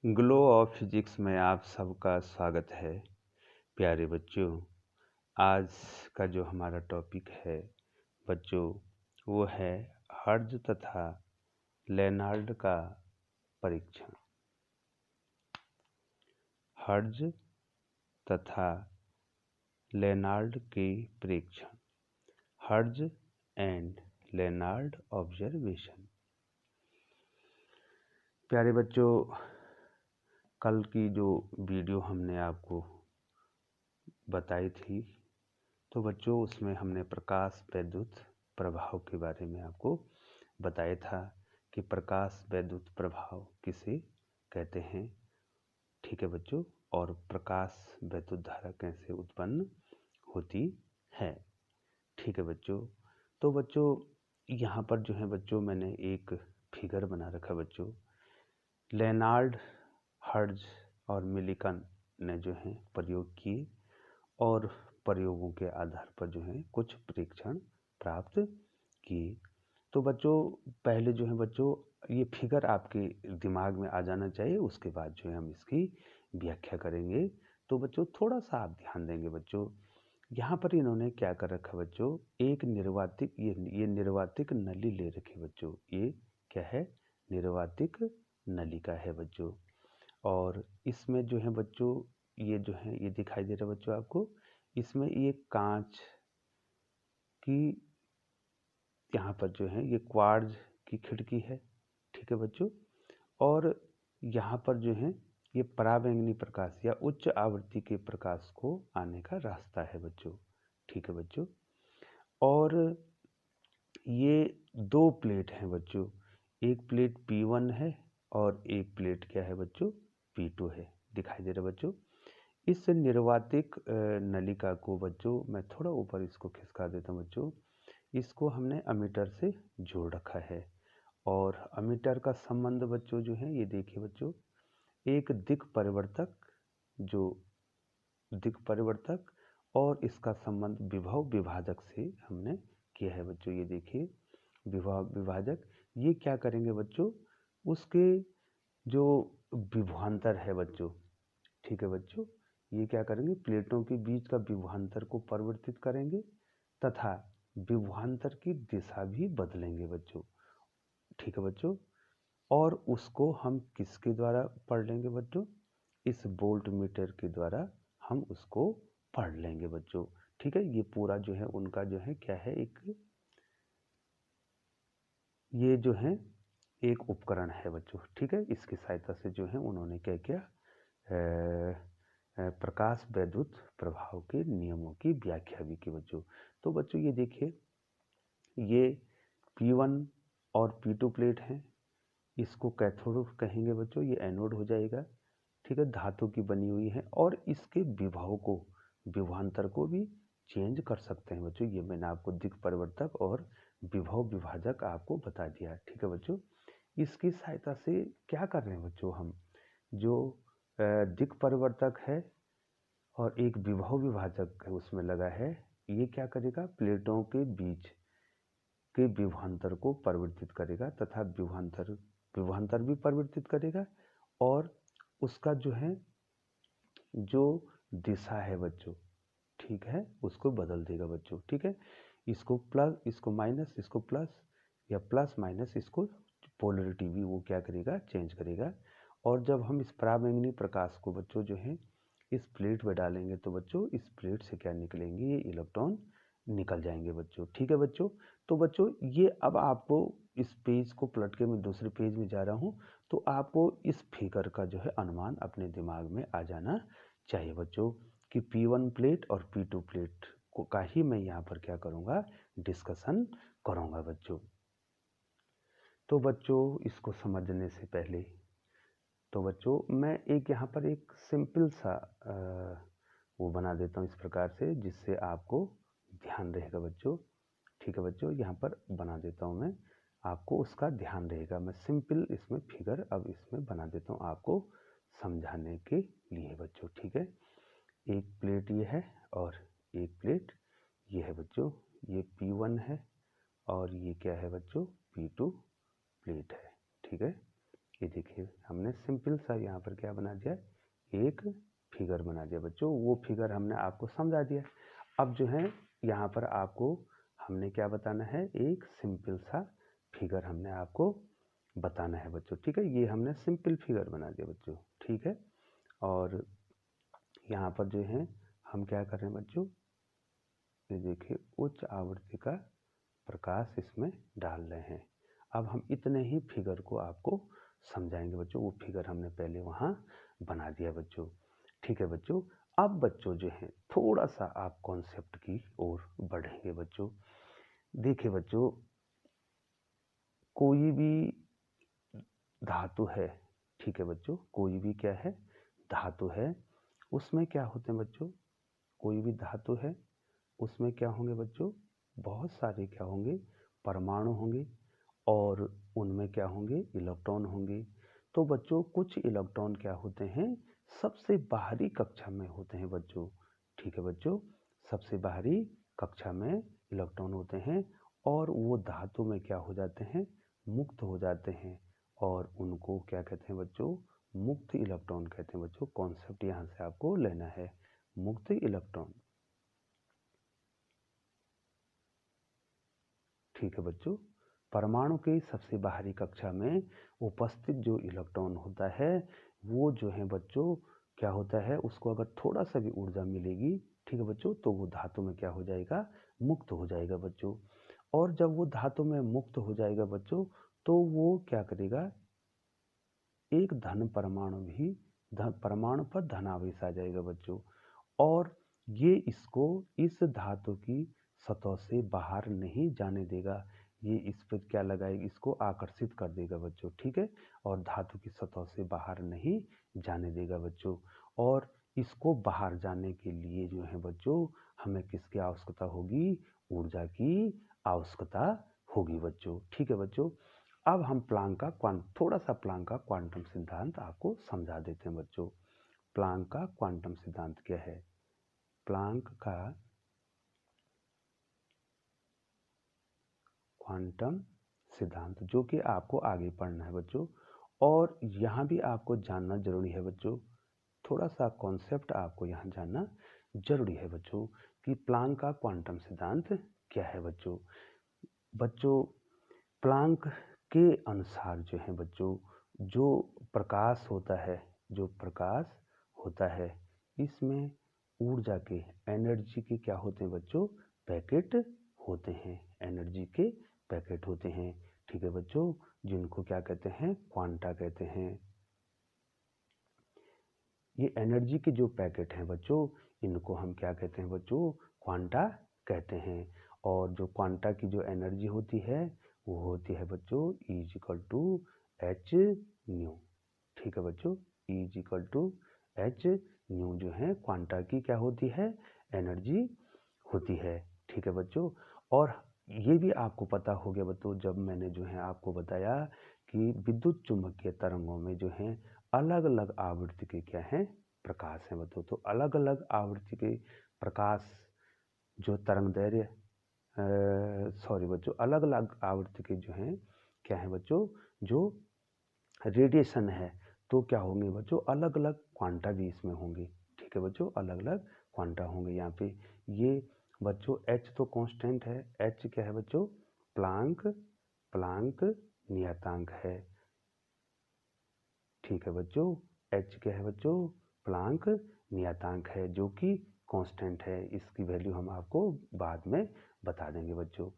Glow of physics में आप सबका स्वागत है। प्यारे बच्चों, आज का जो हमारा टॉपिक है बच्चों वो है हर्ट्ज तथा लेनार्ड का परीक्षण। हर्ट्ज तथा लेनार्ड के परीक्षण, हर्ट्ज एंड लेनार्ड ऑब्जर्वेशन। प्यारे बच्चों, कल की जो वीडियो हमने आपको बताई थी तो बच्चों उसमें हमने प्रकाश वैद्युत प्रभाव के बारे में आपको बताया था कि प्रकाश वैद्युत प्रभाव किसे कहते हैं। ठीक है बच्चों, और प्रकाश वैद्युत धारा कैसे उत्पन्न होती है। ठीक है बच्चों, तो बच्चों यहाँ पर जो है बच्चों मैंने एक फिगर बना रखा बच्चों। लेनार्ड, हर्ट्ज और मिलिकन ने जो है प्रयोग किए और प्रयोगों के आधार पर जो है कुछ परीक्षण प्राप्त किए। तो बच्चों पहले जो है बच्चों ये फिगर आपके दिमाग में आ जाना चाहिए, उसके बाद जो है हम इसकी व्याख्या करेंगे। तो बच्चों थोड़ा सा आप ध्यान देंगे बच्चों। यहाँ पर इन्होंने क्या कर रखा बच्चों, एक निर्वातिक ये निर्वातिक नली ले रखी बच्चों। ये क्या है, निर्वातिक नलिका है बच्चों। और इसमें जो है बच्चों ये जो है ये दिखाई दे रहा है बच्चों आपको, इसमें ये कांच की यहाँ पर जो है ये क्वार्ट्ज की खिड़की है। ठीक है बच्चों, और यहाँ पर जो है ये पराबैंगनी प्रकाश या उच्च आवृत्ति के प्रकाश को आने का रास्ता है बच्चों। ठीक है बच्चों, और ये दो प्लेट हैं बच्चों, एक प्लेट P1 है और एक प्लेट क्या है बच्चों, P2 है। दिखाई दे रहा है बच्चों। इस निर्वातिक नलिका को बच्चों मैं थोड़ा ऊपर इसको खिसका देता हूँ बच्चों। इसको हमने अमीटर से जोड़ रखा है और अमीटर का संबंध बच्चों जो है ये देखिए बच्चों, एक दिक् परिवर्तक, जो दिक् परिवर्तक और इसका संबंध विभव विभाजक से हमने किया है बच्चों। ये देखिए विभव विभाजक, ये क्या करेंगे बच्चों, उसके जो विभवांतर है बच्चों। ठीक है बच्चों, ये क्या करेंगे, प्लेटों के बीच का विभवांतर को परिवर्तित करेंगे तथा विभवांतर की दिशा भी बदलेंगे बच्चों। ठीक है बच्चों, और उसको हम किसके द्वारा पढ़ लेंगे बच्चों, इस वोल्ट मीटर के द्वारा हम उसको पढ़ लेंगे बच्चों। ठीक है, ये पूरा जो है उनका जो है क्या है, एक ये जो है एक उपकरण है बच्चों। ठीक है, इसकी सहायता से जो है उन्होंने क्या किया, प्रकाश वैद्युत प्रभाव के नियमों की व्याख्या भी की बच्चों। तो बच्चों ये देखिए, ये P1 और P2 प्लेट हैं, इसको कैथोड कहेंगे बच्चों, ये एनोड हो जाएगा। ठीक है, धातु की बनी हुई है और इसके विभव को, विभवांतर को भी चेंज कर सकते हैं बच्चों। ये मैंने आपको दिक् परिवर्तक और विभव विभाजक आपको बता दिया। ठीक है बच्चों, इसकी सहायता से क्या कर रहे हैं बच्चों, हम जो दिक् परिवर्तक है और एक विभव विभाजक उसमें लगा है, ये क्या करेगा, प्लेटों के बीच के विभवांतर को परिवर्तित करेगा तथा विभवांतर भी परिवर्तित करेगा और उसका जो है जो दिशा है बच्चों, ठीक है, उसको बदल देगा बच्चों। ठीक है, इसको प्लस, इसको माइनस, इसको प्लस, या प्लस माइनस, इसको पोलरिटी भी वो क्या करेगा, चेंज करेगा। और जब हम इस पराबैंगनी प्रकाश को बच्चों जो है इस प्लेट में डालेंगे तो बच्चों इस प्लेट से क्या निकलेंगे, ये इलेक्ट्रॉन निकल जाएंगे बच्चों। ठीक है बच्चों, तो बच्चों ये अब आपको इस पेज को पलट के मैं दूसरे पेज में जा रहा हूँ, तो आपको इस फिगर का जो है अनुमान अपने दिमाग में आ जाना चाहिए बच्चों कि P1 प्लेट और P2 प्लेट को का ही मैं यहाँ पर क्या करूँगा, डिस्कशन करूँगा बच्चों। तो बच्चों इसको समझने से पहले तो बच्चों मैं एक यहाँ पर एक सिंपल सा वो बना देता हूँ इस प्रकार से, जिससे आपको ध्यान रहेगा बच्चों। ठीक है बच्चों, यहाँ पर बना देता हूँ मैं, आपको उसका ध्यान रहेगा। मैं सिंपल इसमें फिगर अब इसमें बना देता हूँ आपको समझाने के लिए बच्चों। ठीक है, एक प्लेट ये है और एक प्लेट ये है बच्चों, ये P1 है और ये क्या है बच्चों, P2 प्लेट है। ठीक है, ये देखिए हमने सिंपल सा यहाँ पर क्या बना दिया, एक फिगर बना दिया बच्चों। वो फिगर हमने आपको समझा दिया। अब जो है यहाँ पर आपको हमने क्या बताना है, एक सिंपल सा फिगर हमने आपको बताना है बच्चों। ठीक है, ये हमने सिंपल फिगर बना दिया बच्चों। ठीक है, और यहाँ पर जो है हम क्या कर रहे हैं बच्चों, ये देखिए उच्च आवृत्ति का प्रकाश इसमें डाल रहे हैं। अब हम इतने ही फिगर को आपको समझाएंगे बच्चों। वो फिगर हमने पहले वहाँ बना दिया बच्चों। ठीक है बच्चों, अब बच्चों जो है थोड़ा सा आप कॉन्सेप्ट की ओर बढ़ेंगे बच्चों। देखिए बच्चों, कोई भी धातु है, ठीक है बच्चों, कोई भी क्या है, धातु है, उसमें क्या होते हैं बच्चों, कोई भी धातु है उसमें क्या होंगे बच्चों, बहुत सारे क्या होंगे, परमाणु होंगे और उनमें क्या होंगे, इलेक्ट्रॉन होंगे। तो बच्चों कुछ इलेक्ट्रॉन क्या होते हैं, सबसे बाहरी कक्षा में होते हैं बच्चों। ठीक है बच्चों, सबसे बाहरी कक्षा में इलेक्ट्रॉन होते हैं और वो धातु में क्या हो जाते हैं, मुक्त हो जाते हैं और उनको क्या कहते हैं बच्चों, मुक्त इलेक्ट्रॉन कहते हैं बच्चों। कॉन्सेप्ट यहाँ से आपको लेना है, मुक्त इलेक्ट्रॉन। ठीक है बच्चों, परमाणु के सबसे बाहरी कक्षा में उपस्थित जो इलेक्ट्रॉन होता है वो जो है बच्चों क्या होता है, उसको अगर थोड़ा सा भी ऊर्जा मिलेगी, ठीक है बच्चों, तो वो धातु में क्या हो जाएगा, मुक्त हो जाएगा बच्चों। और जब वो धातु में मुक्त हो जाएगा बच्चों, तो वो क्या करेगा, एक धन परमाणु भी परमाणु पर धनावेश आ जाएगा बच्चों और ये इसको इस धातु की सतह से बाहर नहीं जाने देगा। ये इस पर क्या लगाएगा, इसको आकर्षित कर देगा बच्चों। ठीक है, और धातु की सतह से बाहर नहीं जाने देगा बच्चों। और इसको बाहर जाने के लिए जो है बच्चों हमें किसकी आवश्यकता होगी, ऊर्जा की आवश्यकता होगी बच्चों। ठीक है बच्चों, अब हम प्लांक का थोड़ा सा प्लांक का क्वांटम सिद्धांत आपको समझा देते हैं बच्चों। प्लांक का क्वांटम सिद्धांत क्या है, प्लांक का क्वांटम सिद्धांत जो कि आपको आगे पढ़ना है बच्चों, और यहाँ भी आपको जानना जरूरी है बच्चों, थोड़ा सा कॉन्सेप्ट आपको यहाँ जानना जरूरी है बच्चों कि प्लांक का क्वांटम सिद्धांत क्या है बच्चों। बच्चों प्लांक के अनुसार जो है बच्चों, जो प्रकाश होता है, जो प्रकाश होता है इसमें ऊर्जा के, एनर्जी के क्या होते हैं बच्चों, पैकेट होते हैं, एनर्जी के पैकेट होते हैं। ठीक है बच्चों, जिनको क्या कहते हैं, क्वांटा कहते हैं। ये एनर्जी के जो पैकेट हैं बच्चों, इनको हम क्या कहते हैं बच्चों, क्वांटा कहते हैं। और जो क्वांटा की जो एनर्जी होती है वो होती है बच्चों E=h²। ठीक है बच्चों, E=h²। जो है क्वांटा की क्या होती है, एनर्जी होती है। ठीक है बच्चों, और ये भी आपको पता हो गया बच्चों, जब मैंने जो है आपको बताया कि विद्युत चुम्बकीय तरंगों में जो है अलग अलग आवृत्ति के क्या हैं, प्रकाश हैं बच्चों। तो अलग अलग आवृत्ति के प्रकाश जो तरंग दैर्घ्य, सॉरी बच्चों, अलग अलग आवृत्ति के जो हैं क्या है बच्चों, जो रेडिएशन है, तो क्या होंगे बच्चों, अलग अलग क्वांटा भी इसमें होंगे। ठीक है बच्चों, अलग अलग क्वांटा होंगे यहाँ पे। ये बच्चों H तो कांस्टेंट है, H क्या है बच्चों, प्लांक प्लांक नियतांक है। ठीक है बच्चों, H क्या है बच्चों, प्लांक नियतांक है जो कि कांस्टेंट है। इसकी वैल्यू हम आपको बाद में बता देंगे बच्चों।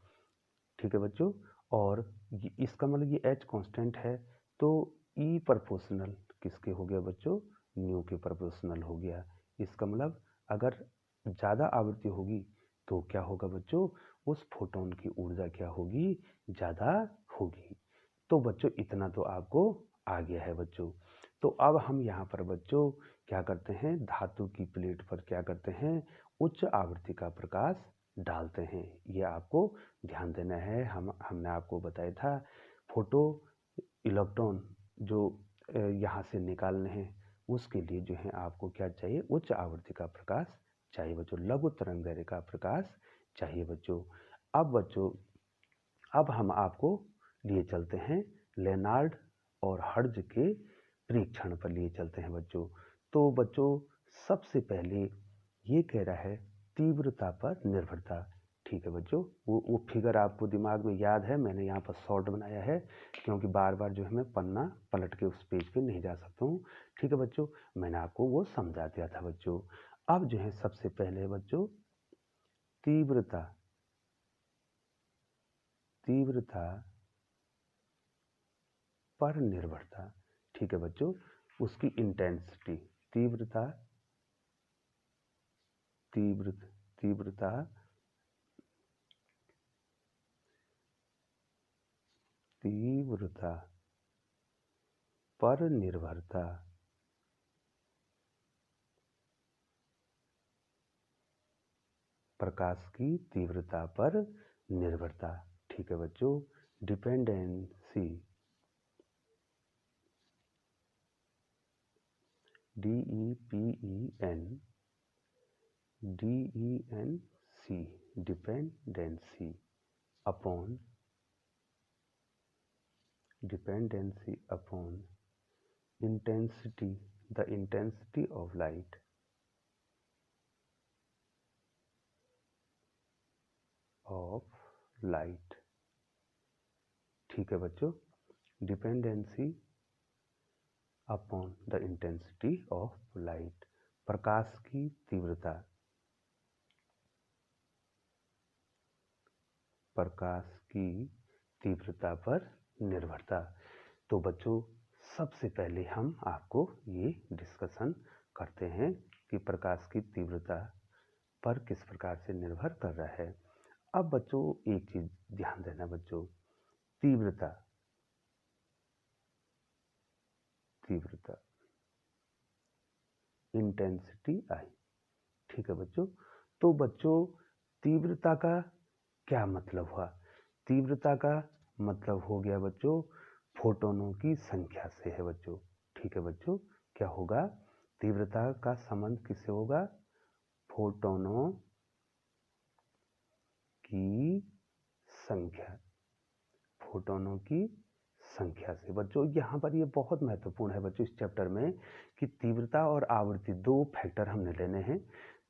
ठीक है बच्चों, और इसका मतलब ये H कांस्टेंट है तो E प्रोपोर्शनल किसके हो गया बच्चों, न्यू के प्रोपोर्शनल हो गया। इसका मतलब अगर ज़्यादा आवृत्ति होगी तो क्या होगा बच्चों, उस फोटोन की ऊर्जा क्या होगी, ज़्यादा होगी। तो बच्चों इतना तो आपको आ गया है बच्चों। तो अब हम यहाँ पर बच्चों क्या करते हैं, धातु की प्लेट पर क्या करते हैं, उच्च आवृत्ति का प्रकाश डालते हैं। ये आपको ध्यान देना है। हमने आपको बताया था फोटो इलेक्ट्रॉन जो यहाँ से निकालने हैं, उसके लिए जो है आपको क्या चाहिए, उच्च आवृत्ति का प्रकाश चाहिए बच्चों, लघु तरंग दैर्घ्य का प्रकाश चाहिए बच्चों। अब बच्चों, अब हम आपको लिए चलते हैं लेनार्ड और हर्ट्ज के परीक्षण पर लिए चलते हैं बच्चों। तो बच्चों सबसे पहले ये कह रहा है तीव्रता पर निर्भरता। ठीक है बच्चों, वो फिगर आपको दिमाग में याद है, मैंने यहाँ पर शॉर्ट बनाया है क्योंकि बार बार जो है मैं पन्ना पलट के उस पेज पे नहीं जा सकता हूँ। ठीक है बच्चों, मैंने आपको वो समझा दिया था बच्चों। अब जो है सबसे पहले बच्चों तीव्रता पर निर्भरता। ठीक है बच्चों, उसकी इंटेंसिटी तीव्रता पर निर्भरता। प्रकाश की तीव्रता पर निर्भरता। ठीक है बच्चों, dependency DEPENDENcy dependency upon intensity the intensity of light. ठीक है बच्चों, dependency upon the intensity of light. प्रकाश की तीव्रता पर निर्भरता। तो बच्चों सबसे पहले हम आपको ये डिस्कशन करते हैं कि प्रकाश की तीव्रता पर किस प्रकार से निर्भर कर रहा है। अब बच्चों एक चीज ध्यान देना बच्चों, तीव्रता इंटेंसिटी आई। ठीक है बच्चों, तो बच्चों तीव्रता का क्या मतलब हुआ? तीव्रता का मतलब हो गया बच्चों फोटोनों की संख्या से है बच्चों। ठीक है बच्चों, क्या होगा? तीव्रता का संबंध किससे होगा? फोटोनों की संख्या से। बच्चों यहाँ पर ये बहुत महत्वपूर्ण है बच्चों इस चैप्टर में कि तीव्रता और आवृत्ति दो फैक्टर हमने लेने हैं।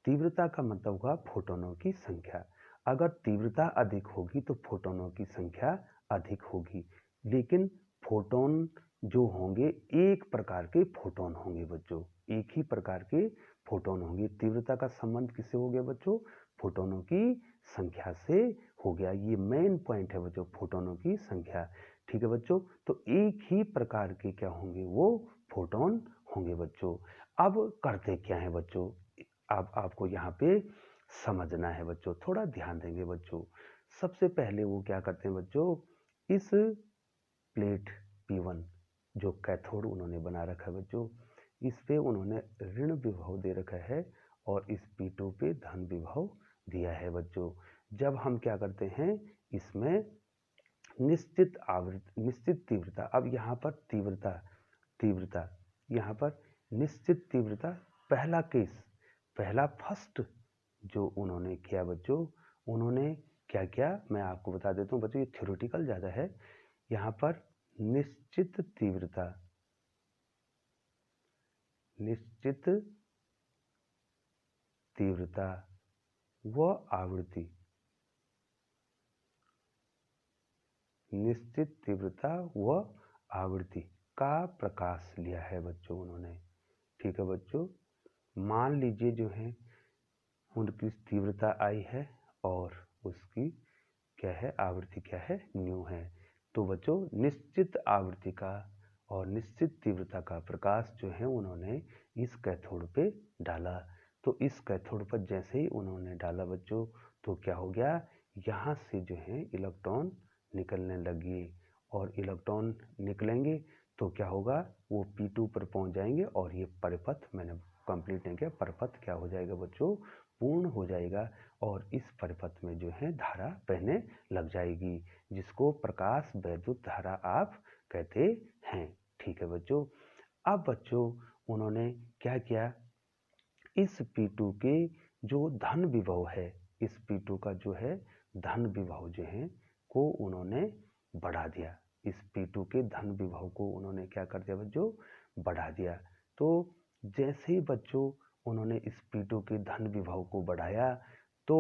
तीव्रता का मतलब हुआ फोटोनों की संख्या। अगर तीव्रता अधिक होगी तो फोटोनों की संख्या अधिक होगी, लेकिन फोटोन जो होंगे एक प्रकार के फोटोन होंगे बच्चों, एक ही प्रकार के फोटोन होंगे। तीव्रता का संबंध किससे हो गया बच्चों? फोटोनों की संख्या से हो गया। ये मेन पॉइंट है बच्चों, फोटोनों की संख्या। ठीक है बच्चों, तो एक ही प्रकार के क्या होंगे? वो फोटोन होंगे बच्चों। अब करते क्या है बच्चों, अब आपको यहाँ पे समझना है बच्चों, थोड़ा ध्यान देंगे बच्चों। सबसे पहले वो क्या करते हैं बच्चों, इस प्लेट P1 जो कैथोड उन्होंने बना रखा है बच्चों, इस पे उन्होंने ऋण विभव दे रखा है और इस P2 पे धन विभव दिया है बच्चों। जब हम क्या करते हैं, इसमें निश्चित तीव्रता, अब यहाँ पर तीव्रता यहाँ पर निश्चित तीव्रता, पहला केस, पहला फर्स्ट जो उन्होंने किया बच्चों, उन्होंने क्या किया मैं आपको बता देता हूँ बच्चों, ये थ्योरेटिकल ज़्यादा है। यहाँ पर निश्चित तीव्रता व आवृत्ति, निश्चित तीव्रता व आवृत्ति का प्रकाश लिया है बच्चों उन्होंने। ठीक है बच्चों, मान लीजिए जो है उनकी तीव्रता आई है और उसकी क्या है, आवृत्ति क्या है, न्यू है। तो बच्चों निश्चित आवृत्ति का और निश्चित तीव्रता का प्रकाश जो है उन्होंने इस कैथोड पे डाला। तो इस कैथोड पर जैसे ही उन्होंने डाला बच्चों, तो क्या हो गया, यहाँ से जो है इलेक्ट्रॉन निकलने लगे, और इलेक्ट्रॉन निकलेंगे तो क्या होगा, वो P2 पर पहुंच जाएंगे और ये परिपथ, मैंने कंप्लीट नहीं किया, परिपथ क्या हो जाएगा बच्चों, पूर्ण हो जाएगा, और इस परिपथ में जो है धारा बहने लग जाएगी, जिसको प्रकाश वैद्युत धारा आप कहते हैं। ठीक है बच्चों, अब बच्चों उन्होंने क्या किया, इस P2 के जो धन विभव है, इस P2 का जो है धन विभव जो है को उन्होंने बढ़ा दिया, इस P2 के धन विभव को उन्होंने क्या कर दिया बच्चों, बढ़ा दिया। तो जैसे ही बच्चों उन्होंने इस P2 के धन विभव को बढ़ाया तो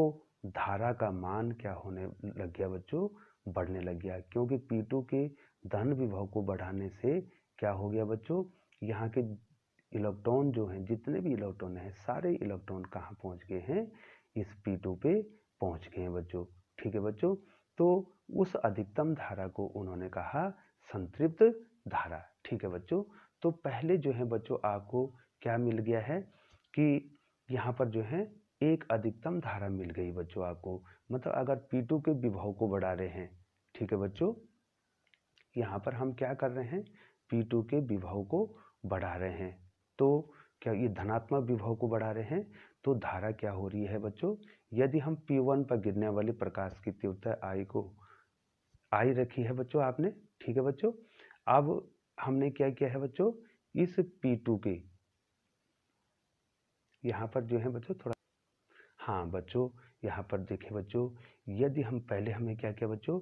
धारा का मान क्या होने लग गया बच्चों, बढ़ने लग गया। क्योंकि P2 के धन विभव को बढ़ाने से क्या हो गया बच्चों, यहाँ के इलेक्ट्रॉन जो हैं, जितने भी इलेक्ट्रॉन हैं, सारे इलेक्ट्रॉन कहाँ पहुँच गए हैं, इस P2 पे पहुँच गए हैं बच्चों। ठीक है बच्चों, तो उस अधिकतम धारा को उन्होंने कहा संतृप्त धारा। ठीक है बच्चों, तो पहले जो है बच्चों आपको क्या मिल गया है कि यहाँ पर जो है एक अधिकतम धारा मिल गई बच्चों आपको। मतलब अगर P2 के विभव को बढ़ा रहे हैं, ठीक है बच्चों, यहाँ पर हम क्या कर रहे हैं, P2 के विभव को बढ़ा रहे हैं। तो क्या ये धनात्मक विभव को बढ़ा रहे हैं, तो धारा क्या हो रही है बच्चों, यदि हम P1 पर गिरने वाले प्रकाश की तीव्रता I को I रखी है बच्चों आपने, ठीक है बच्चों। अब हमने क्या किया है बच्चों, इस P2 के यहाँ पर जो है बच्चों थोड़ा, हाँ बच्चों यहाँ पर देखें बच्चों, यदि हम पहले हमने क्या किया बच्चों,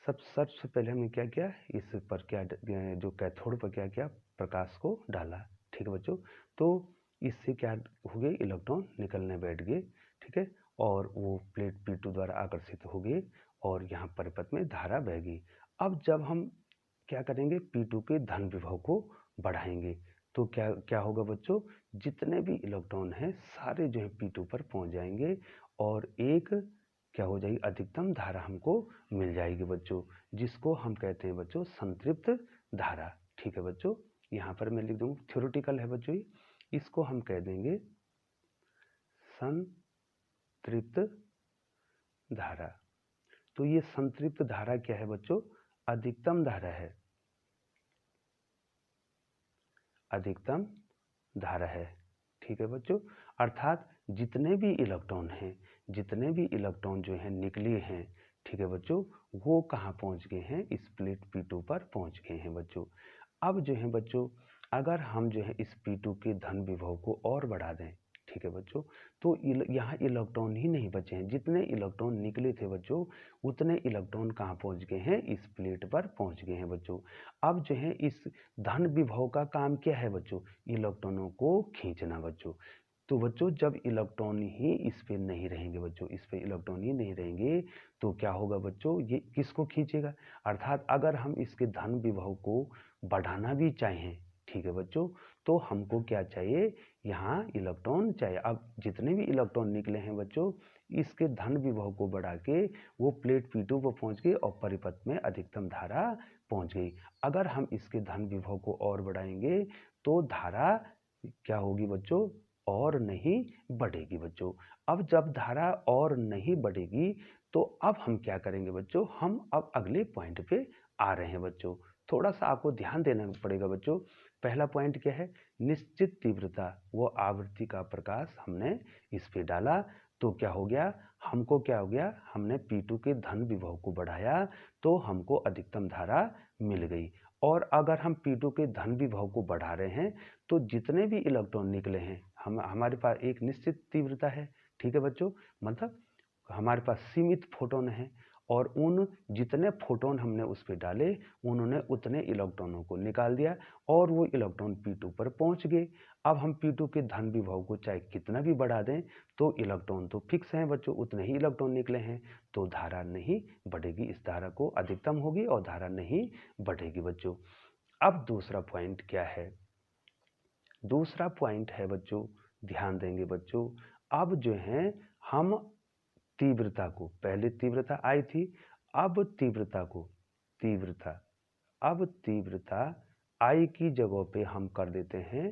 सबसे पहले हमने क्या किया, इस पर क्या जो कैथोड पर क्या किया, प्रकाश को डाला। ठीक है बच्चों, तो इससे क्या हो गए, इलेक्ट्रॉन निकलने बैठ गए। ठीक है, और वो प्लेट P2 द्वारा आकर्षित हो गए और यहाँ परिपथ में धारा बह गई। अब जब हम क्या करेंगे, P2 के धन विभव को बढ़ाएंगे तो क्या होगा बच्चों, जितने भी इलेक्ट्रॉन हैं सारे जो है P2 पर पहुंच जाएंगे और एक क्या हो जाएगी, अधिकतम धारा हमको मिल जाएगी बच्चों, जिसको हम कहते हैं बच्चों संतृप्त धारा। ठीक है बच्चों, यहाँ पर मैं लिख दूंगा, थ्योरेटिकल है बच्चों, इसको हम कह देंगे संतृप्त धारा। तो ये संतृप्त धारा क्या है बच्चों, अधिकतम धारा है, अधिकतम धारा है। ठीक है बच्चों, अर्थात जितने भी इलेक्ट्रॉन हैं, जितने भी इलेक्ट्रॉन जो हैं निकले हैं, ठीक है बच्चों, वो कहाँ पहुँच गए हैं, इस प्लेट P2 पर पहुँच गए हैं बच्चों। अब जो है बच्चों, अगर हम जो है इस P2 के धन विभव को और बढ़ा दें, ठीक है बच्चों, तो यहाँ इलेक्ट्रॉन ही नहीं बचे हैं, जितने इलेक्ट्रॉन निकले थे बच्चों, उतने इलेक्ट्रॉन कहाँ पहुँच गए हैं, इस प्लेट पर पहुँच गए हैं बच्चों। अब जो है इस धन विभव का काम क्या है बच्चों, इलेक्ट्रॉनों को खींचना बच्चों। तो बच्चों जब इलेक्ट्रॉन ही इस पे नहीं रहेंगे बच्चों, इस पे इलेक्ट्रॉन ही नहीं रहेंगे तो क्या होगा बच्चों, ये किसको खींचेगा। अर्थात अगर हम इसके धन विभव को बढ़ाना भी चाहें, ठीक है बच्चों, तो हमको क्या चाहिए, यहाँ इलेक्ट्रॉन चाहिए। अब जितने भी इलेक्ट्रॉन निकले हैं बच्चों, इसके धन विभव को बढ़ा के वो प्लेट P2 पर पहुँच गए और परिपथ में अधिकतम धारा पहुँच गई। अगर हम इसके धन विभव को और बढ़ाएंगे तो धारा क्या होगी बच्चों, और नहीं बढ़ेगी बच्चों। अब जब धारा और नहीं बढ़ेगी तो अब हम क्या करेंगे बच्चों, हम अब अगले पॉइंट पे आ रहे हैं बच्चों। थोड़ा सा आपको ध्यान देना पड़ेगा बच्चों। पहला पॉइंट क्या है, निश्चित तीव्रता व आवृत्ति का प्रकाश हमने इस पे डाला तो क्या हो गया, हमको क्या हो गया, हमने P2 के धन विभव को बढ़ाया तो हमको अधिकतम धारा मिल गई। और अगर हम P2 के धन विभव को बढ़ा रहे हैं तो जितने भी इलेक्ट्रॉन निकले हैं, हमारे पास एक निश्चित तीव्रता है। ठीक है बच्चों, मतलब हमारे पास सीमित फोटोन है और उन जितने फोटोन हमने उस पर डाले उन्होंने उतने इलेक्ट्रॉनों को निकाल दिया और वो इलेक्ट्रॉन P2 पर पहुंच गए। अब हम P2 के धन विभव को चाहे कितना भी बढ़ा दें तो इलेक्ट्रॉन तो फिक्स हैं बच्चों, उतने ही इलेक्ट्रॉन निकले हैं, तो धारा नहीं बढ़ेगी, इस धारा को अधिकतम होगी और धारा नहीं बढ़ेगी बच्चों। अब दूसरा पॉइंट क्या है, दूसरा पॉइंट है बच्चों, ध्यान देंगे बच्चों, अब जो है हम तीव्रता को, पहले तीव्रता आई थी, अब तीव्रता को, अब तीव्रता I की जगह पे हम कर देते हैं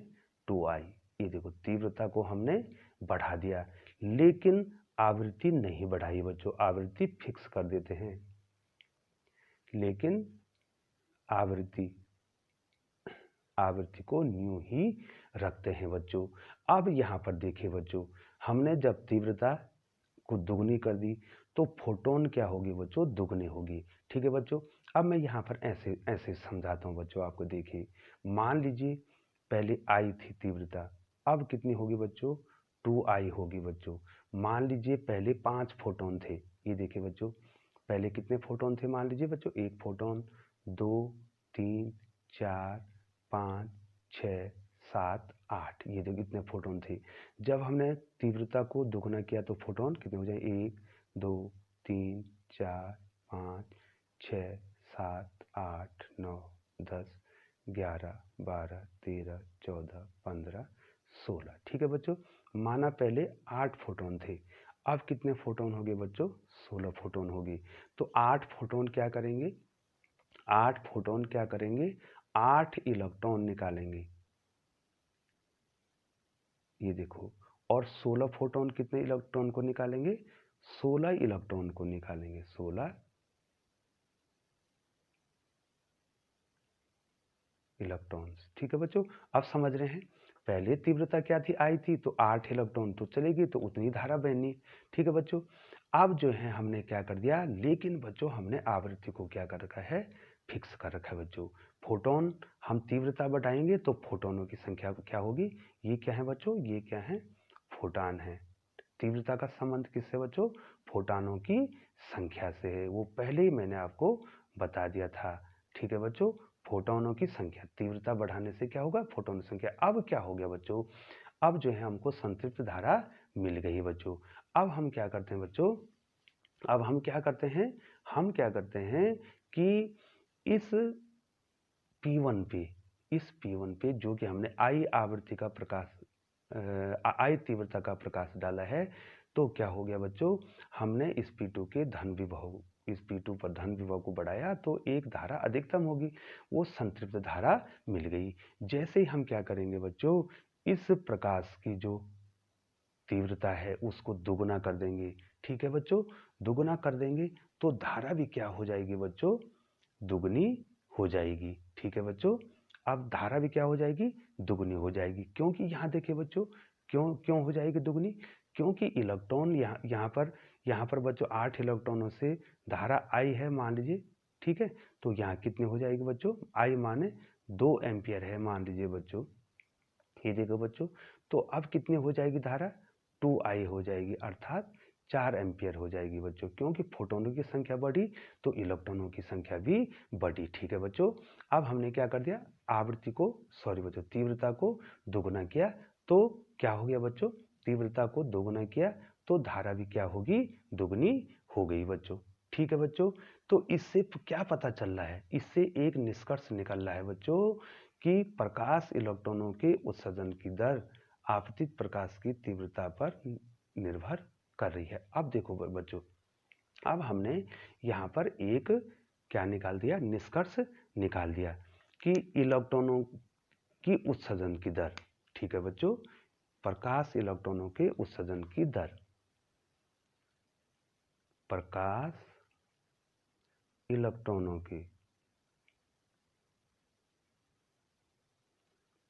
2I। ये देखो तीव्रता को हमने बढ़ा दिया लेकिन आवृत्ति नहीं बढ़ाई बच्चों, आवृत्ति फिक्स कर देते हैं, लेकिन आवृत्ति को न्यू ही रखते हैं बच्चों। अब यहाँ पर देखिए बच्चों, हमने जब तीव्रता को दुगनी कर दी तो फोटोन क्या होगी बच्चों, दुगनी होगी। ठीक है बच्चों, अब मैं यहाँ पर ऐसे समझाता हूँ बच्चों आपको। देखिए मान लीजिए पहले आई थी तीव्रता, अब कितनी होगी बच्चों, 2I होगी बच्चों। मान लीजिए पहले 5 फोटोन थे, ये देखिए बच्चों, पहले कितने फोटोन थे, मान लीजिए बच्चों 1 फोटोन, 2 3 4 5 6 7 8, ये देखिए कितने फोटोन थे। जब हमने तीव्रता को दुगना किया तो फोटोन कितने हो जाए? 1 2 3 4 5 6 7 8 9 10 11 12 13 14 15 16। ठीक है बच्चों, माना पहले 8 फोटोन थे, अब कितने फोटोन हो गए बच्चों? 16 फोटोन हो गए। तो 8 फोटोन क्या करेंगे? 8 फोटोन क्या करेंगे? 8 इलेक्ट्रॉन निकालेंगे, ये देखो। और 16 फोटोन कितने इलेक्ट्रॉन को निकालेंगे? 16 इलेक्ट्रॉन को निकालेंगे, 16 इलेक्ट्रॉन्स। ठीक है बच्चों, अब समझ रहे हैं। पहले तीव्रता क्या थी? आई थी, तो 8 इलेक्ट्रॉन तो चलेगी, तो उतनी धारा बहनी। ठीक है बच्चों, अब जो है हमने क्या कर दिया, लेकिन बच्चों हमने आवृत्ति को क्या कर रखा है? फिक्स कर रखा है बच्चों। फोटोन हम तीव्रता बढ़ाएंगे तो फोटोनों की संख्या क्या होगी? ये क्या है बच्चों? ये क्या है? फोटान है। तीव्रता का संबंध किससे बच्चों? फोटानों की संख्या से है, वो पहले ही मैंने आपको बता दिया था। ठीक है बच्चों, फोटोनों की संख्या, तीव्रता बढ़ाने से क्या होगा? फोटोन की संख्या। अब क्या हो गया बच्चों? अब जो है हमको संतृप्त धारा मिल गई बच्चों। अब हम क्या करते हैं बच्चों? अब हम क्या करते हैं? हम क्या करते हैं कि इस P1 पे, इस P1 पे जो कि हमने आई आवृत्ति का प्रकाश, आई तीव्रता का प्रकाश डाला है, तो क्या हो गया बच्चों? हमने इस P2 के धन विभव, इस P2 पर धन विभव को बढ़ाया तो एक धारा अधिकतम होगी, वो संतृप्त धारा मिल गई। जैसे ही हम क्या करेंगे बच्चों? इस प्रकाश की जो तीव्रता है उसको दुगुना कर देंगे। ठीक है बच्चों, दुगुना कर देंगे तो धारा भी क्या हो जाएगी बच्चों? दुगनी हो जाएगी। ठीक है बच्चों, अब धारा भी क्या हो जाएगी? दुगनी हो जाएगी। क्योंकि यहाँ देखिए बच्चों, क्यों क्यों हो जाएगी दुगनी? क्योंकि इलेक्ट्रॉन यहाँ पर बच्चों 8 इलेक्ट्रॉनों से धारा आई है मान लीजिए। ठीक है, तो यहाँ कितनी हो जाएगी बच्चों? आई माने 2 एम्पियर है मान लीजिए बच्चों। ये देखो बच्चों, तो अब कितनी हो जाएगी धारा? 2I हो जाएगी, अर्थात 4 एम्पियर हो जाएगी बच्चों। क्योंकि फोटोनों की संख्या बढ़ी तो इलेक्ट्रॉनों की संख्या भी बढ़ी। ठीक है बच्चों, अब हमने क्या कर दिया? आवृत्ति को, सॉरी बच्चों, तीव्रता को दोगुना किया, तो क्या हो गया बच्चों? तीव्रता को दोगुना किया तो धारा भी क्या होगी? दुगनी हो गई बच्चों। ठीक है बच्चों, तो इससे क्या पता चल रहा है? इससे एक निष्कर्ष निकल रहा है बच्चों कि प्रकाश इलेक्ट्रॉनों के उत्सर्जन की दर आपतित प्रकाश की तीव्रता पर निर्भर कर रही है। अब देखो बच्चों, अब हमने यहाँ पर एक क्या निकाल दिया? निष्कर्ष निकाल दिया कि इलेक्ट्रॉनों की उत्सर्जन की दर, ठीक है बच्चों, प्रकाश इलेक्ट्रॉनों के उत्सर्जन की दर, प्रकाश इलेक्ट्रॉनों के,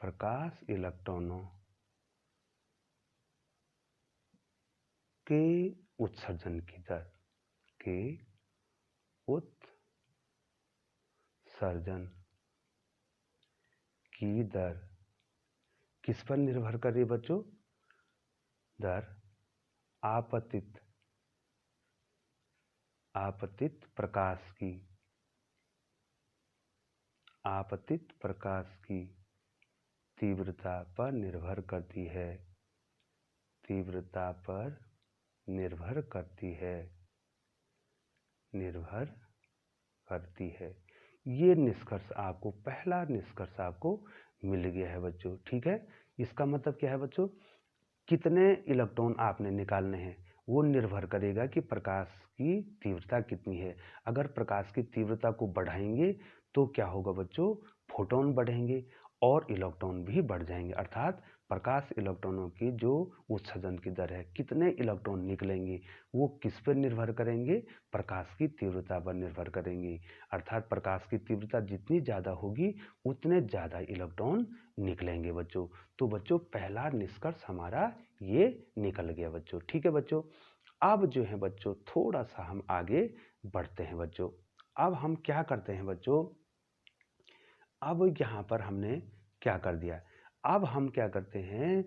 प्रकाश इलेक्ट्रॉनों के उत्सर्जन की दर, के उत्सर्जन की दर किस पर निर्भर कर रही है बच्चों? दर आपतित प्रकाश की, आपतित प्रकाश की तीव्रता पर निर्भर करती है, तीव्रता पर निर्भर करती है, निर्भर करती है। ये निष्कर्ष आपको, पहला निष्कर्ष आपको मिल गया है बच्चों। ठीक है, इसका मतलब क्या है बच्चों? कितने इलेक्ट्रॉन आपने निकालने हैं वो निर्भर करेगा कि प्रकाश की तीव्रता कितनी है। अगर प्रकाश की तीव्रता को बढ़ाएंगे तो क्या होगा बच्चों? फोटोन बढ़ेंगे और इलेक्ट्रॉन भी बढ़ जाएंगे, अर्थात प्रकाश इलेक्ट्रॉनों की जो उत्सर्जन की दर है, कितने इलेक्ट्रॉन निकलेंगे, वो किस पर निर्भर करेंगे? प्रकाश की तीव्रता पर निर्भर करेंगे। अर्थात प्रकाश की तीव्रता जितनी ज़्यादा होगी उतने ज़्यादा इलेक्ट्रॉन निकलेंगे बच्चों। तो बच्चों पहला निष्कर्ष हमारा ये निकल गया बच्चों। ठीक है बच्चों, अब जो है बच्चों थोड़ा सा हम आगे बढ़ते हैं बच्चों। अब हम क्या करते हैं बच्चों? अब यहाँ पर हमने क्या कर दिया? अब हम क्या करते हैं?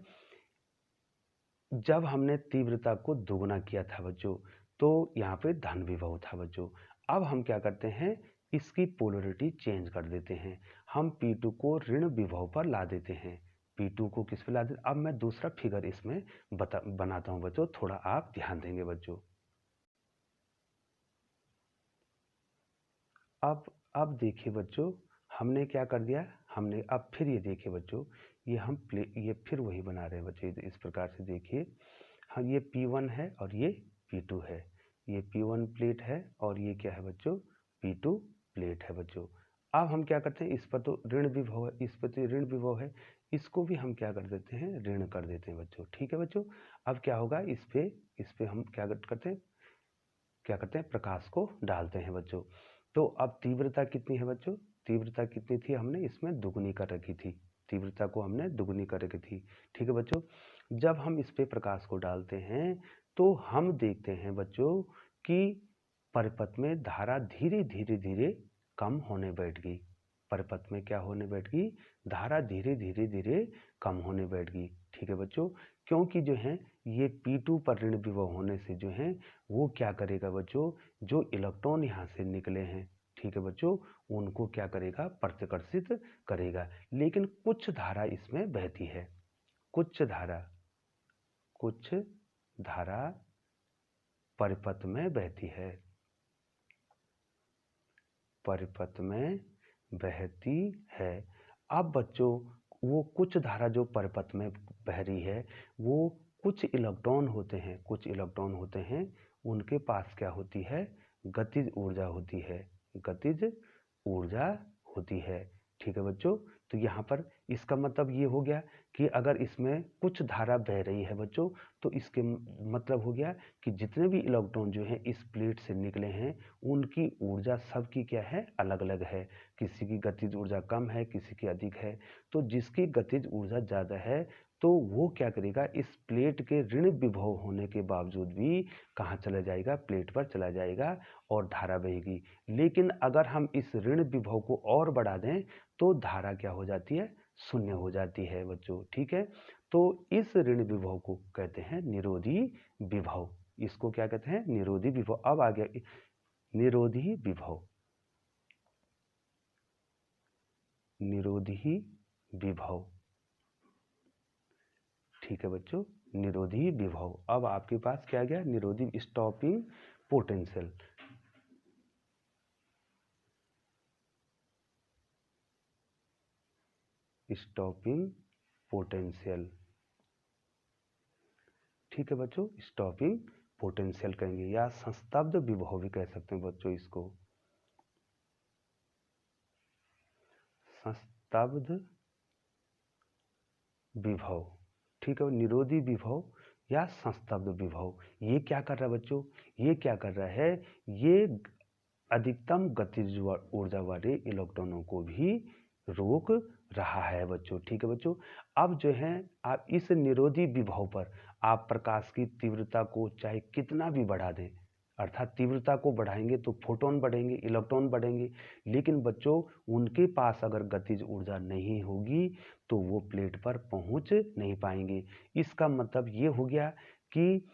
जब हमने तीव्रता को दोगुना किया था बच्चों, तो यहाँ पे धन विभव था बच्चों। अब हम क्या करते हैं? इसकी पोलरिटी चेंज कर देते हैं। हम P2 को ऋण विभव पर ला देते हैं। P2 को किस पे ला देते? अब मैं दूसरा फिगर इसमें बनाता हूँ बच्चों, थोड़ा आप ध्यान देंगे बच्चों। अब देखिए बच्चों, हमने क्या कर दिया, हमने अब फिर ये देखिए बच्चों, ये फिर वही बना रहे हैं बच्चों। इस प्रकार से देखिए, हाँ ये P1 है और ये P2 है। ये P1 प्लेट है और ये क्या है बच्चों, P2 प्लेट है बच्चों। अब हम क्या करते हैं, इस पर तो ऋण विभव है, इस पर तो ऋण विभव है, इसको भी हम क्या कर देते हैं, ऋण कर देते हैं बच्चों। ठीक है बच्चों। अब क्या होगा, इस पे हम क्या करते हैं, प्रकाश को डालते हैं बच्चों। तो अब तीव्रता कितनी है बच्चों, तीव्रता कितनी थी, हमने इसमें दुगुनी कर रखी थी, तीव्रता को हमने दुगुनी कर रखी थी। ठीक है बच्चों। जब हम इस पे प्रकाश को डालते हैं तो हम देखते हैं बच्चों कि परिपथ में धारा धीरे धीरे धीरे कम होने बैठ गई। परिपथ में क्या होने बैठ गई, धारा धीरे धीरे धीरे कम होने बैठ गई। ठीक है बच्चों। क्योंकि जो है ये P2 पर ऋण विभव होने से जो है वो क्या करेगा बच्चों, जो इलेक्ट्रॉन यहाँ से निकले हैं, ठीक है बच्चों, उनको क्या करेगा, प्रतिकर्षित करेगा। लेकिन कुछ धारा इसमें बहती है, कुछ धारा परिपथ में बहती है, परिपथ में बहती है। अब बच्चों वो कुछ धारा जो परिपथ में बह रही है, वो कुछ इलेक्ट्रॉन होते हैं, उनके पास क्या होती है, गतिज ऊर्जा होती है, गतिज ऊर्जा होती है। ठीक है बच्चों। तो यहाँ पर इसका मतलब ये हो गया कि अगर इसमें कुछ धारा बह रही है बच्चों, तो इसके मतलब हो गया कि जितने भी इलेक्ट्रॉन जो हैं इस प्लेट से निकले हैं, उनकी ऊर्जा सबकी क्या है, अलग अलग है। किसी की गतिज ऊर्जा कम है, किसी की अधिक है। तो जिसकी गतिज ऊर्जा ज़्यादा है तो वो क्या करेगा, इस प्लेट के ऋण विभव होने के बावजूद भी कहाँ चला जाएगा, प्लेट पर चला जाएगा और धारा बहेगी। लेकिन अगर हम इस ऋण विभव को और बढ़ा दें तो धारा क्या हो जाती है, शून्य हो जाती है बच्चों। ठीक है। तो इस ऋण विभव को कहते हैं निरोधी विभव। इसको क्या कहते हैं, निरोधी विभव। अब आ गया निरोधी विभव, निरोधी विभव। ठीक है बच्चों, निरोधी विभव। अब आपके पास क्या गया, निरोधी स्टॉपिंग पोटेंशियल। Stopping potential. ठीक है बच्चों, स्टॉपिंग पोटेंशियल कहेंगे या संस्तब्ध विभव भी कह सकते हैं बच्चों इसको, संस्तब्ध विभव। ठीक है, निरोधी विभव या संस्तब्ध विभव। ये क्या कर रहा है बच्चों, ये क्या कर रहा है, ये अधिकतम गतिज ऊर्जा वाले इलेक्ट्रॉनों को भी रोक रहा है बच्चों। ठीक है बच्चों। अब जो है आप इस निरोधी विभव पर आप प्रकाश की तीव्रता को चाहे कितना भी बढ़ा दें, अर्थात तीव्रता को बढ़ाएंगे तो फोटोन बढ़ेंगे, इलेक्ट्रॉन बढ़ेंगे, लेकिन बच्चों उनके पास अगर गतिज ऊर्जा नहीं होगी तो वो प्लेट पर पहुंच नहीं पाएंगे। इसका मतलब ये हो गया कि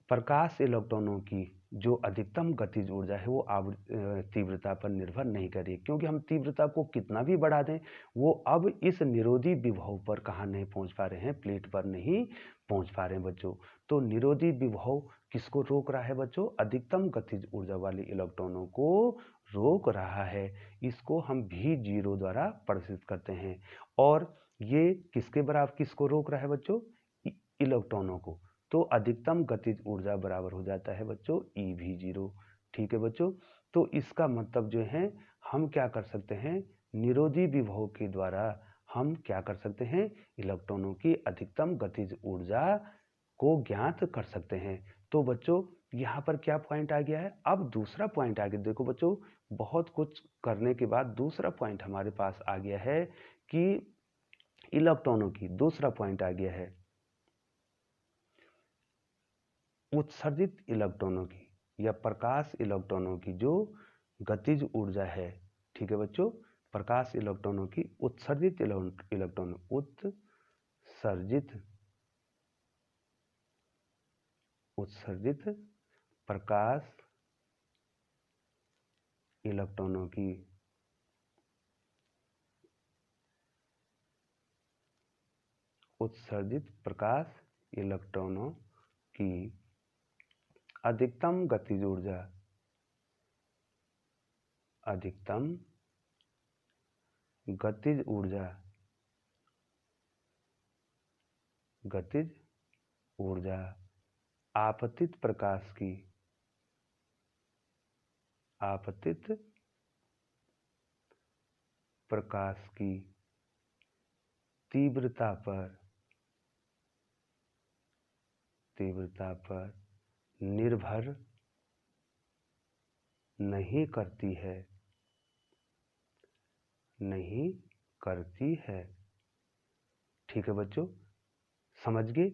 प्रकाश इलेक्ट्रॉनों की जो अधिकतम गतिज ऊर्जा है वो तीव्रता पर निर्भर नहीं कर रही है, क्योंकि हम तीव्रता को कितना भी बढ़ा दें वो अब इस निरोधी विभव पर कहाँ नहीं पहुंच पा रहे हैं, प्लेट पर नहीं पहुंच पा रहे हैं बच्चों। तो निरोधी विभव किसको रोक रहा है बच्चों, अधिकतम गतिज ऊर्जा वाले इलेक्ट्रॉनों को रोक रहा है। इसको हम V0 द्वारा प्रदर्शित करते हैं। और ये किसके बराबर, किसको रोक रहा है बच्चों, इलेक्ट्रॉनों को। तो अधिकतम गतिज ऊर्जा बराबर हो जाता है बच्चों EV0। ठीक है बच्चों। तो इसका मतलब जो है हम क्या कर सकते हैं, निरोधी विभव के द्वारा हम क्या कर सकते हैं, इलेक्ट्रॉनों की अधिकतम गतिज ऊर्जा को ज्ञात कर सकते हैं। तो बच्चों यहाँ पर क्या पॉइंट आ गया है, अब दूसरा पॉइंट आ गया। देखो बच्चों, बहुत कुछ करने के बाद दूसरा पॉइंट हमारे पास आ गया है कि इलेक्ट्रॉनों की, दूसरा पॉइंट आ गया है उत्सर्जित इलेक्ट्रॉनों की या प्रकाश इलेक्ट्रॉनों की जो गतिज ऊर्जा है। ठीक है बच्चों, प्रकाश इलेक्ट्रॉनों की उत्सर्जित इलेक्ट्रॉन, उत्सर्जित प्रकाश इलेक्ट्रॉनों की उत्सर्जित प्रकाश इलेक्ट्रॉनों की अधिकतम गतिज ऊर्जा, अधिकतम गतिज ऊर्जा, गतिज ऊर्जा आपतित प्रकाश की, आपतित प्रकाश की तीव्रता पर निर्भर नहीं करती है, नहीं करती है। ठीक है बच्चों, समझ गए।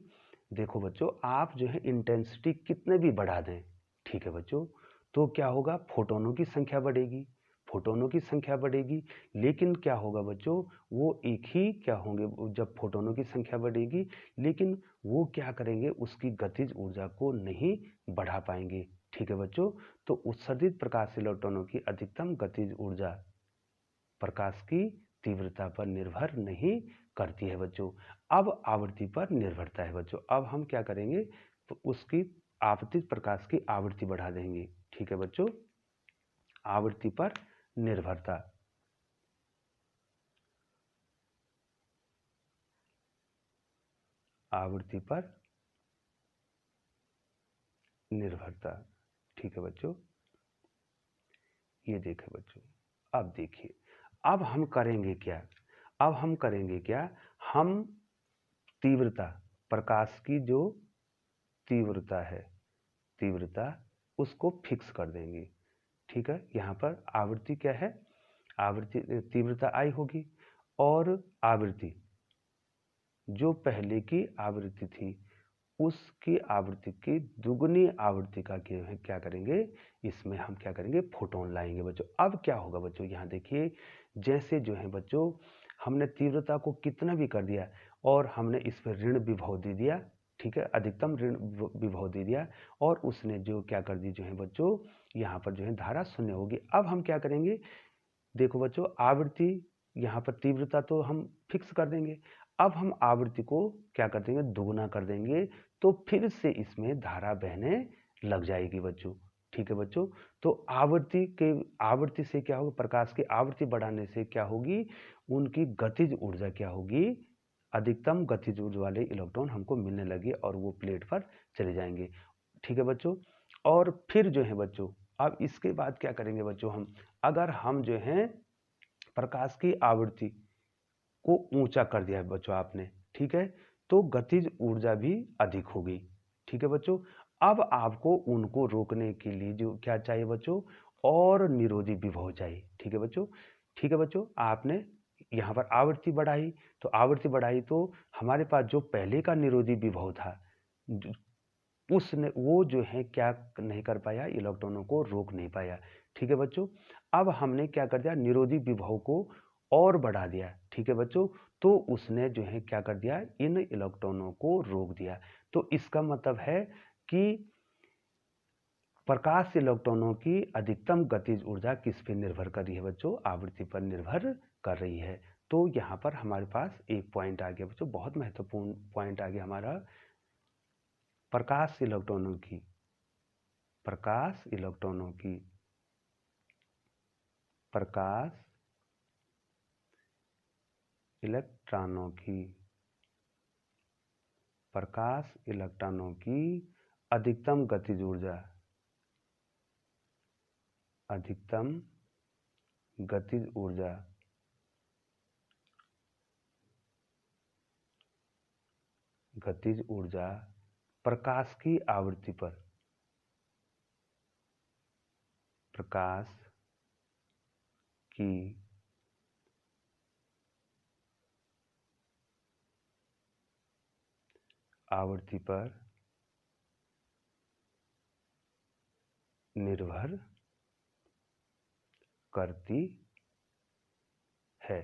देखो बच्चों, आप जो है इंटेंसिटी कितने भी बढ़ा दें, ठीक है बच्चों, तो क्या होगा, फोटोनों की संख्या बढ़ेगी, फोटोनों की संख्या बढ़ेगी, लेकिन क्या होगा बच्चों, वो एक ही क्या होंगे, जब फोटोनों की संख्या बढ़ेगी लेकिन वो क्या करेंगे, उसकी गतिज ऊर्जा को नहीं बढ़ा पाएंगे। ठीक है बच्चों, तो उत्सर्जित प्रकाश इलेक्ट्रॉनों की अधिकतम गतिज ऊर्जा प्रकाश की तीव्रता पर निर्भर नहीं करती है बच्चों। अब आवृत्ति पर निर्भरता है बच्चों। अब हम क्या करेंगे, तो उसकी आपतित प्रकाश की आवृत्ति बढ़ा देंगे। ठीक है बच्चों, आवृत्ति पर निर्भरता, आवृत्ति पर निर्भरता। ठीक है बच्चों, ये देखें बच्चों, अब देखिए, अब हम करेंगे क्या, अब हम करेंगे क्या, हम तीव्रता, प्रकाश की जो तीव्रता है, तीव्रता उसको फिक्स कर देंगे। ठीक है, यहाँ पर आवृत्ति क्या है, आवृत्ति तीव्रता आई होगी, और आवृत्ति जो पहले की आवृत्ति थी उसकी आवृत्ति की दुगुनी आवृत्ति का क्या करेंगे, इसमें हम क्या करेंगे, फोटोन लाएंगे बच्चों। अब क्या होगा बच्चों, यहाँ देखिए, जैसे जो है बच्चों, हमने तीव्रता को कितना भी कर दिया और हमने इस पर ऋण विभव दे दिया, ठीक है, अधिकतम ऋण विभव दे दिया, और उसने जो क्या कर दी जो है बच्चों, यहाँ पर जो है धारा शून्य होगी। अब हम क्या करेंगे, देखो बच्चों, आवृत्ति यहाँ पर तीव्रता तो हम फिक्स कर देंगे, अब हम आवृत्ति को क्या कर देंगे, दोगुना कर देंगे, तो फिर से इसमें धारा बहने लग जाएगी बच्चों। ठीक है बच्चों, तो आवृत्ति से क्या होगा, प्रकाश की आवृत्ति बढ़ाने से क्या होगी, उनकी गतिज ऊर्जा क्या होगी, अधिकतम गतिज ऊर्जा वाले इलेक्ट्रॉन हमको मिलने लगे और वो प्लेट पर चले जाएंगे। ठीक है बच्चों, और फिर जो है बच्चों, अब इसके बाद क्या करेंगे बच्चों, हम अगर हम जो है प्रकाश की आवृत्ति को ऊंचा कर दिया है बच्चों आपने, ठीक है, तो गतिज ऊर्जा भी अधिक होगी। ठीक है बच्चों, अब आपको उनको रोकने के लिए जो क्या चाहिए बच्चों, और निरोधी विभव चाहिए। ठीक है बच्चों, ठीक है बच्चों, आपने यहाँ पर आवृत्ति बढ़ाई, तो आवृत्ति बढ़ाई तो हमारे पास जो पहले का निरोधी विभव था, उसने वो जो है क्या नहीं कर पाया, इलेक्ट्रॉनों को रोक नहीं पाया। ठीक है बच्चों, अब हमने क्या कर दिया, निरोधी विभव को और बढ़ा दिया। ठीक है बच्चों, तो उसने जो है क्या कर दिया, इन इलेक्ट्रॉनों को रोक दिया। तो इसका मतलब है कि प्रकाश इलेक्ट्रॉनों की अधिकतम गतिज ऊर्जा किस पर निर्भर कर रही है बच्चों, आवृत्ति पर निर्भर कर रही है। तो यहाँ पर हमारे पास एक पॉइंट आ गया बच्चों, बहुत महत्वपूर्ण पॉइंट आ गया हमारा, प्रकाश इलेक्ट्रॉनों की, प्रकाश इलेक्ट्रॉनों की, प्रकाश इलेक्ट्रॉनों की, प्रकाश इलेक्ट्रॉनों की अधिकतम गतिज ऊर्जा, अधिकतम गतिज ऊर्जा गतिज ऊर्जा प्रकाश की आवृत्ति पर, प्रकाश की आवृत्ति पर निर्भर करती है।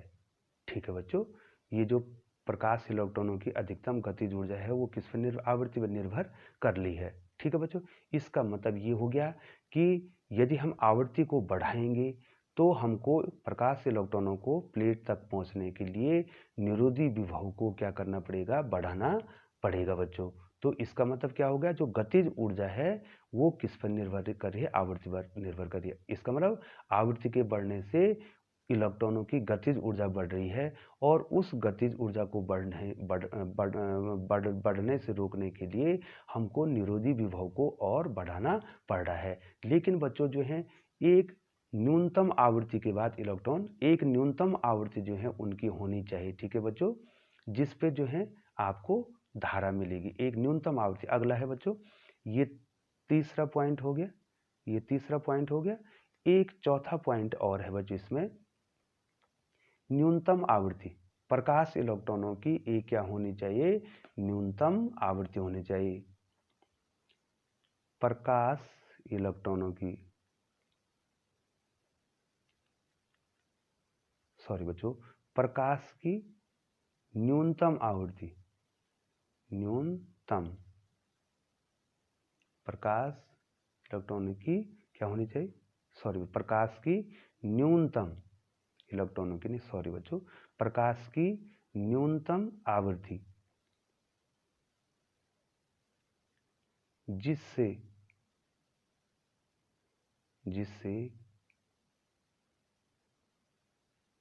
ठीक है बच्चों, ये जो प्रकाश इलेक्ट्रॉनों की अधिकतम गतिज ऊर्जा है वो किस पर आवृत्ति पर निर्भर कर ली है। ठीक है बच्चों, इसका मतलब ये हो गया कि यदि हम आवृत्ति को बढ़ाएंगे तो हमको प्रकाश इलेक्ट्रॉनों को प्लेट तक पहुंचने के लिए निरोधी विभव को क्या करना पड़ेगा, बढ़ाना पड़ेगा बच्चों। तो इसका मतलब क्या हो गया, जो गतिज ऊर्जा है वो किस पर निर्भर कर रही है, आवृत्ति पर निर्भर कर रही है। इसका मतलब आवृत्ति के बढ़ने से इलेक्ट्रॉनों की गतिज ऊर्जा बढ़ रही है और उस गतिज ऊर्जा को बढ़ने से रोकने के लिए हमको निरोधी विभव को और बढ़ाना पड़ रहा है। लेकिन बच्चों जो है एक न्यूनतम आवृत्ति के बाद इलेक्ट्रॉन एक न्यूनतम आवृत्ति जो है उनकी होनी चाहिए, ठीक है बच्चों, जिस पे जो है आपको धारा मिलेगी, एक न्यूनतम आवृत्ति। अगला है बच्चों, ये तीसरा पॉइंट हो गया, ये तीसरा पॉइंट हो गया। एक चौथा पॉइंट और है बच्चों इसमें, न्यूनतम आवृत्ति। प्रकाश इलेक्ट्रॉनों की एक क्या होनी चाहिए, न्यूनतम आवृत्ति होनी चाहिए। प्रकाश इलेक्ट्रॉनों की, सॉरी बच्चों, प्रकाश की न्यूनतम आवृत्ति, न्यूनतम प्रकाश इलेक्ट्रॉनों की क्या होनी चाहिए, सॉरी प्रकाश की न्यूनतम इलेक्ट्रॉनों की नहीं, सॉरी बच्चों, प्रकाश की न्यूनतम आवृत्ति जिससे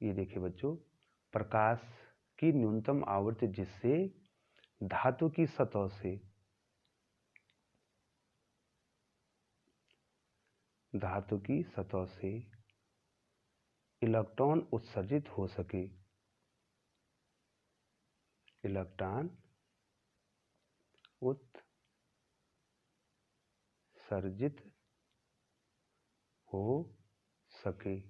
ये देखिए बच्चों, प्रकाश की न्यूनतम आवृत्ति जिससे धातु की सतह से इलेक्ट्रॉन उत्सर्जित हो सके, इलेक्ट्रॉन उत्सर्जित हो सके,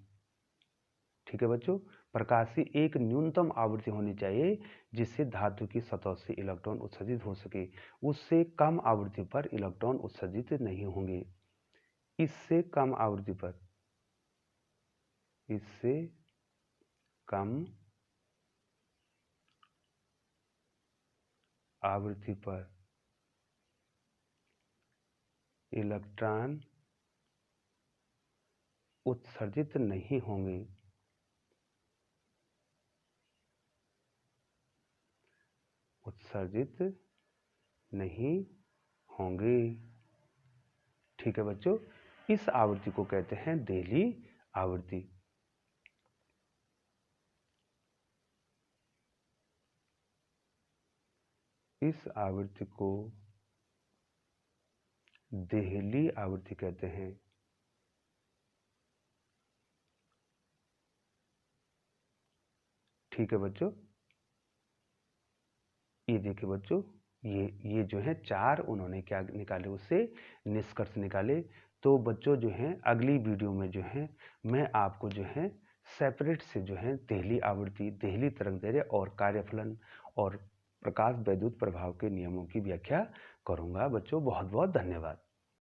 ठीक है बच्चों। प्रकाश की एक न्यूनतम आवृत्ति होनी चाहिए जिससे धातु की सतह से इलेक्ट्रॉन उत्सर्जित हो सके, उससे कम आवृत्ति पर इलेक्ट्रॉन उत्सर्जित नहीं होंगे। इससे कम आवृत्ति पर, इससे कम आवृत्ति पर इलेक्ट्रॉन उत्सर्जित नहीं होंगे, उत्सर्जित नहीं होंगे, ठीक है बच्चों। इस आवृत्ति को कहते हैं देहली आवृत्ति। इस आवृत्ति को देहली आवृत्ति कहते हैं। ठीक है बच्चों, ये देखिए बच्चों, ये जो है चार उन्होंने क्या निकाले, उससे निष्कर्ष निकाले। तो बच्चों जो है अगली वीडियो में जो है मैं आपको जो है सेपरेट से जो है देहली आवृत्ति, देहली तरंगदैर्घ्य और कार्यफलन और प्रकाश वैद्युत प्रभाव के नियमों की व्याख्या करूंगा। बच्चों बहुत बहुत धन्यवाद।